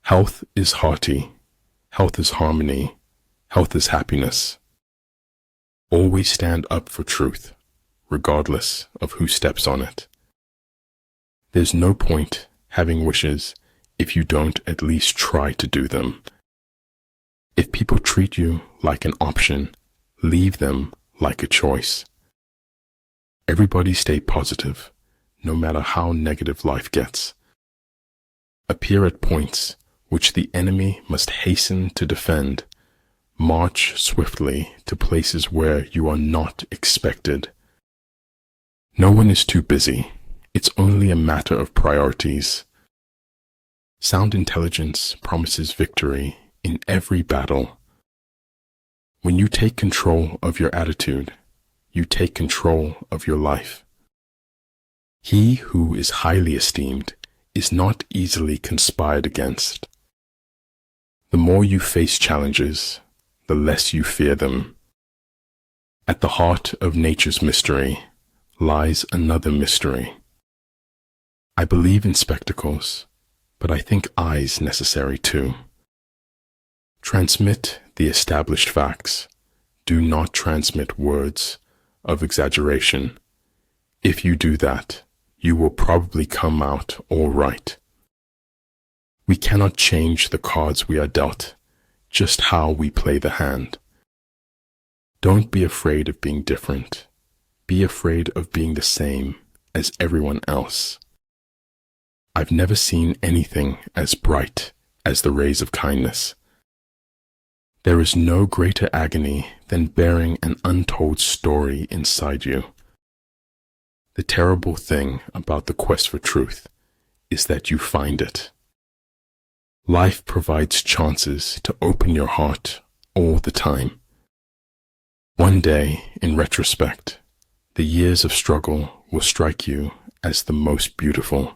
Health is hearty. Health is harmony. Health is happiness. Always stand up for truth, regardless of who steps on it. There's no point having wishes if you don't at least try to do them. If people treat you like an option, leave them like a choice. Everybody stay positive, no matter how negative life gets. Appear at points which the enemy must hasten to defend. March swiftly to places where you are not expected. No one is too busy. It's only a matter of priorities. Sound intelligence promises victory in every battle. When you take control of your attitude, you take control of your life. He who is highly esteemed is not easily conspired against. The more you face challenges, the less you fear them. At the heart of nature's mystery lies another mystery. I believe in spectacles, but I think eyes necessary too. Transmit the established facts. Do not transmit words of exaggeration. If you do that, you will probably come out all right. We cannot change the cards we are dealt, just how we play the hand. Don't be afraid of being different. Be afraid of being the same as everyone else. I've never seen anything as bright as the rays of kindness. There is no greater agony than bearing an untold story inside you. The terrible thing about the quest for truth is that you find it. Life provides chances to open your heart all the time. One day, in retrospect, the years of struggle will strike you as the most beautiful.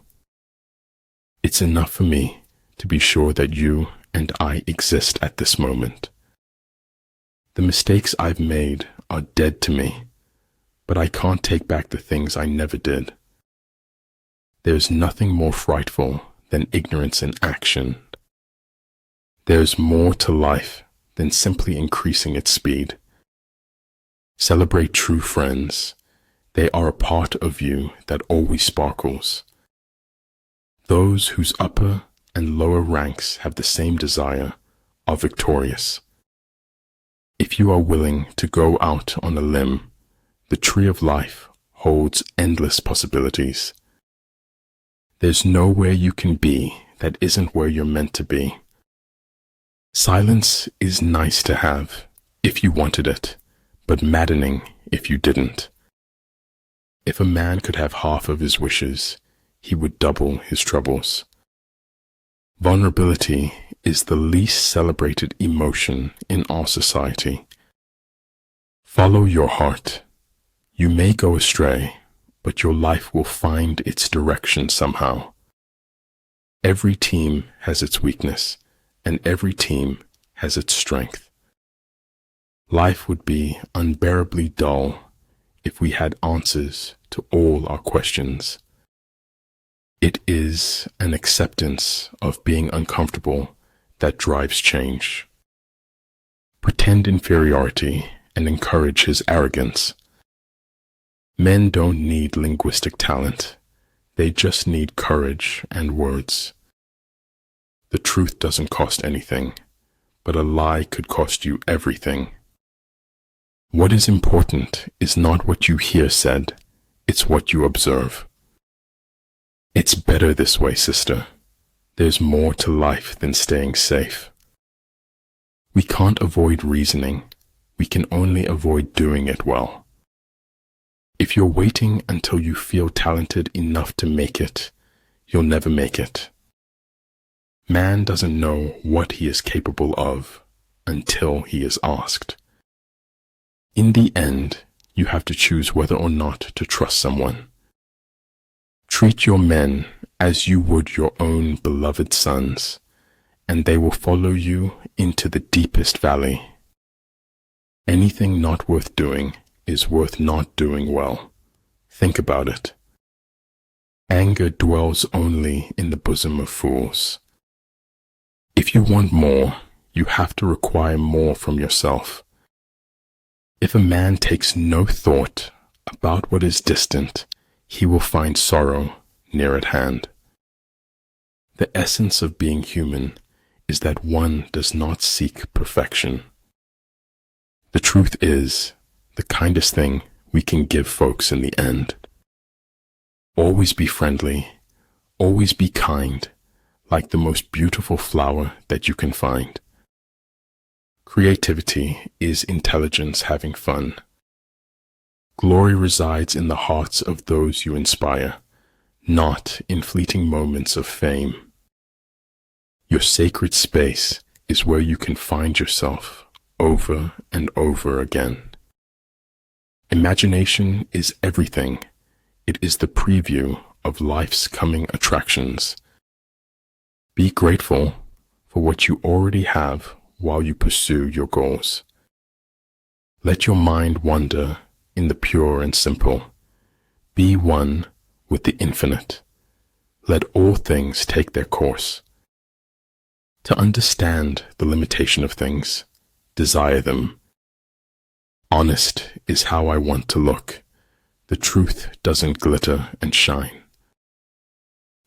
It's enough for me to be sure that you and I exist at this moment. The mistakes I've made are dead to me, but I can't take back the things I never did. There's nothing more frightful than ignorance in action. There's more to life than simply increasing its speed. Celebrate true friends. They are a part of you that always sparkles. Those whose upper and lower ranks have the same desire are victorious. If you are willing to go out on a limb, the tree of life holds endless possibilities. There's nowhere you can be that isn't where you're meant to be. Silence is nice to have if you wanted it, but maddening if you didn't. If a man could have half of his wishes, he would double his troubles. Vulnerability is the least celebrated emotion in our society. Follow your heart. You may go astray, but your life will find its direction somehow. Every team has its weakness, and every team has its strength. Life would be unbearably dull if we had answers to all our questions. It is an acceptance of being uncomfortable that drives change. Pretend inferiority and encourage his arrogance. Men don't need linguistic talent. They just need courage and words. The truth doesn't cost anything, but a lie could cost you everything. What is important is not what you hear said, it's what you observe. It's better this way, sister. There's more to life than staying safe. We can't avoid reasoning. We can only avoid doing it well. If you're waiting until you feel talented enough to make it, you'll never make it. Man doesn't know what he is capable of until he is asked. In the end, you have to choose whether or not to trust someone. Treat your men as you would your own beloved sons, and they will follow you into the deepest valley. Anything not worth doing is worth not doing well. Think about it. Anger dwells only in the bosom of fools. If you want more, you have to require more from yourself. If a man takes no thought about what is distant, he will find sorrow near at hand. The essence of being human is that one does not seek perfection. The truth is the kindest thing we can give folks in the end. Always be friendly, always be kind, like the most beautiful flower that you can find. Creativity is intelligence having fun. Glory resides in the hearts of those you inspire, not in fleeting moments of fame. Your sacred space is where you can find yourself over and over again. Imagination is everything. It is the preview of life's coming attractions. Be grateful for what you already have while you pursue your goals. Let your mind wander in the pure and simple. Be one with the infinite. Let all things take their course. To understand the limitation of things, desire them. Honest is how I want to look. The truth doesn't glitter and shine.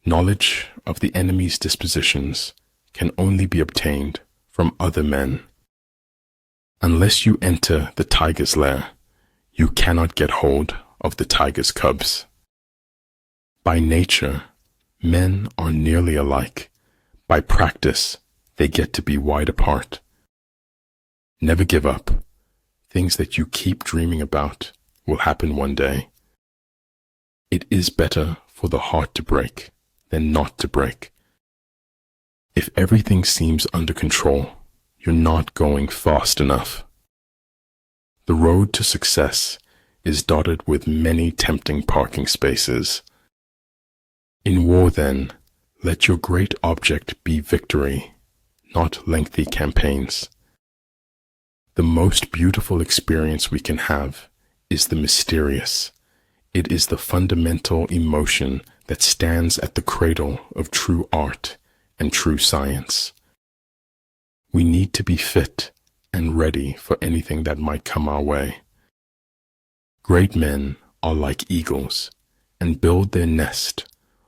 Knowledge of the enemy's dispositions can only be obtained from other men. Unless you enter the tiger's lair, you cannot get hold of the tiger's cubs. By nature, men are nearly alike. By practice, they get to be wide apart. Never give up. Things that you keep dreaming about will happen one day. It is better for the heart to break than not to break. If everything seems under control, you're not going fast enough. The road to success is dotted with many tempting parking spaces. In war, then, let your great object be victory, not lengthy campaigns. The most beautiful experience we can have is the mysterious. It is the fundamental emotion that stands at the cradle of true art and true science. We need to be fit and ready for anything that might come our way. Great men are like eagles and build their nest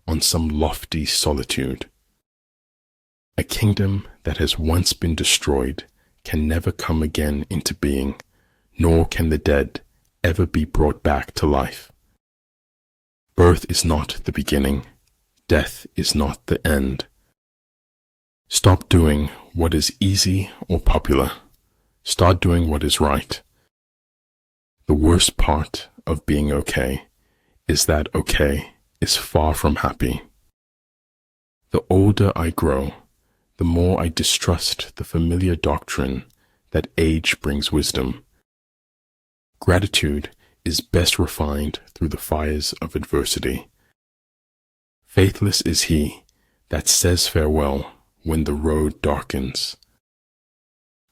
on some lofty solitude. A kingdom that has once been destroyed can never come again into being, nor can the dead ever be brought back to life. Birth is not the beginning. Death is not the end. Stop doing what is easy or popular. Start doing what is right. The worst part of being okay is that okay is far from happy. The older I grow, the more I distrust the familiar doctrine that age brings wisdom. Gratitude is best refined through the fires of adversity. Faithless is he that says farewell when the road darkens.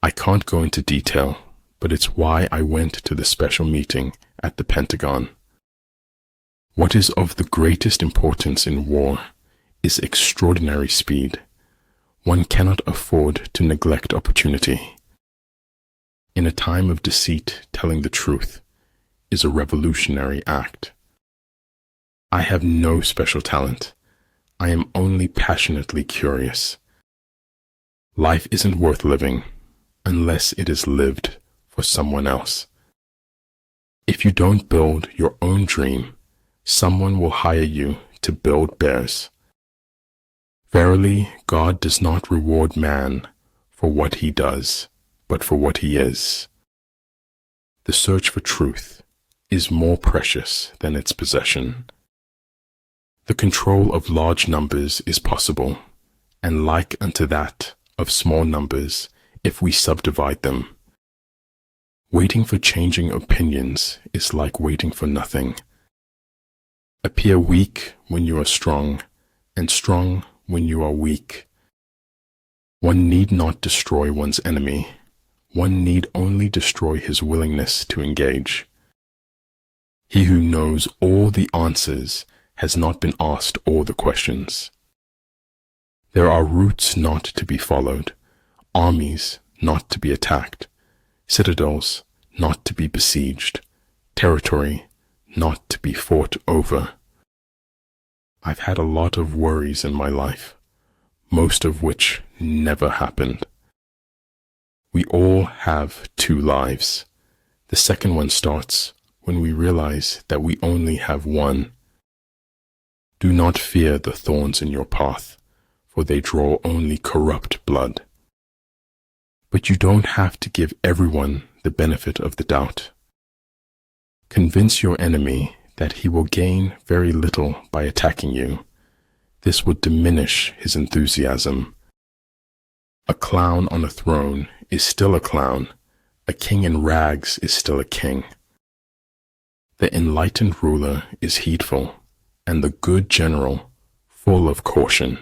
I can't go into detail, but it's why I went to the special meeting at the Pentagon. What is of the greatest importance in war is extraordinary speed. One cannot afford to neglect opportunity. In a time of deceit, telling the truth is a revolutionary act. I have no special talent. I am only passionately curious. Life isn't worth living unless it is lived for someone else. If you don't build your own dream, someone will hire you to build theirs. Verily, God does not reward man for what he does, but for what he is. The search for truth is more precious than its possession. The control of large numbers is possible, and like unto that of small numbers, if we subdivide them. Waiting for changing opinions is like waiting for nothing. Appear weak when you are strong, and strong when you are weak. One need not destroy one's enemy. One need only destroy his willingness to engage. He who knows all the answers has not been asked all the questions. There are routes not to be followed, armies not to be attacked, citadels not to be besieged, territory not to be fought over. I've had a lot of worries in my life, most of which never happened. We all have two lives. The second one starts when we realize that we only have one. Do not fear the thorns in your path, for they draw only corrupt blood. But you don't have to give everyone the benefit of the doubt. Convince your enemy that he will gain very little by attacking you. This would diminish his enthusiasm. A clown on a throne is still a clown. A king in rags is still a king. The enlightened ruler is heedful, and the good general full of caution.